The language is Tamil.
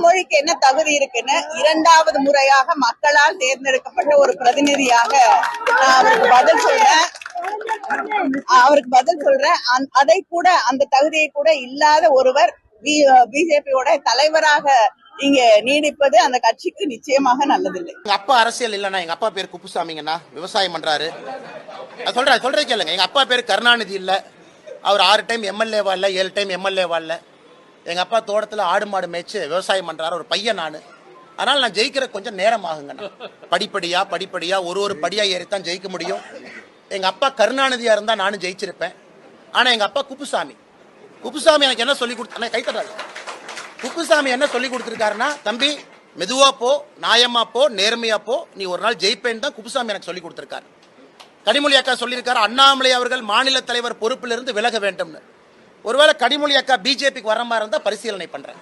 கனிமொழிக்கு என்ன தகுதி இருக்குன்னு இரண்டாவது முறையாக மக்களால் தேர்ந்தெடுக்கப்பட்ட ஒரு பிரதிநிதியாக நான் அவருக்கு பதில் சொல்றேன். அதை கூட அந்த தகுதியை கூட இல்லாத ஒருவர் பிஜேபியோட தலைவராக இங்க நீடிப்பது அந்த கட்சிக்கு நிச்சயமாக நல்லதில்லை. எங்க அப்பா அரசியல் இல்லைன்னா, எங்க அப்பா பேர் குப்புசாமிங்கண்ணா, விவசாயம் பண்றாரு. சொல்றேன் கேளுங்க. எங்க அப்பா பேர் கருணாநிதி இல்ல, அவர் 6 டைம் எம்எல்ஏவா இல்ல, 7 டைம் எம்எல்ஏவா இல்ல. எங்க அப்பா தோட்டத்துல ஆடு மாடு மேய்ச்சு விவசாயம் பண்றாரு, ஒரு பையன் நானு. அதனால நான் ஜெயிக்கிற கொஞ்சம் நேரம் ஆகுங்கண்ணா. படிப்படியா ஒரு படியா ஏறித்தான் ஜெயிக்க முடியும். எங்க அப்பா கருணாநிதியா இருந்தா நானும் ஜெயிச்சிருப்பேன். ஆனா எங்க அப்பா குப்புசாமி எனக்கு என்ன சொல்லி கொடுத்த கைத்தட்டாரு. குப்புசாமி என்ன சொல்லி கொடுத்திருக்காருன்னா, தம்பி மெதுவா போ, நியாயமா போ, நேர்மையா போ, நீ ஒரு நாள் ஜெயிப்பேன்னு தான் குப்புசாமி எனக்கு சொல்லி கொடுத்திருக்காரு. கனிமொழி அக்கா சொல்லியிருக்காரு, அண்ணாமலை அவர்கள் மாநில தலைவர் பொறுப்பிலிருந்து விலக வேண்டும்னு. ஒருவேளை கனிமொழி அக்கா பிஜேபிக்கு வர மாதிரி இருந்தா பரிசீலனை பண்றேன்.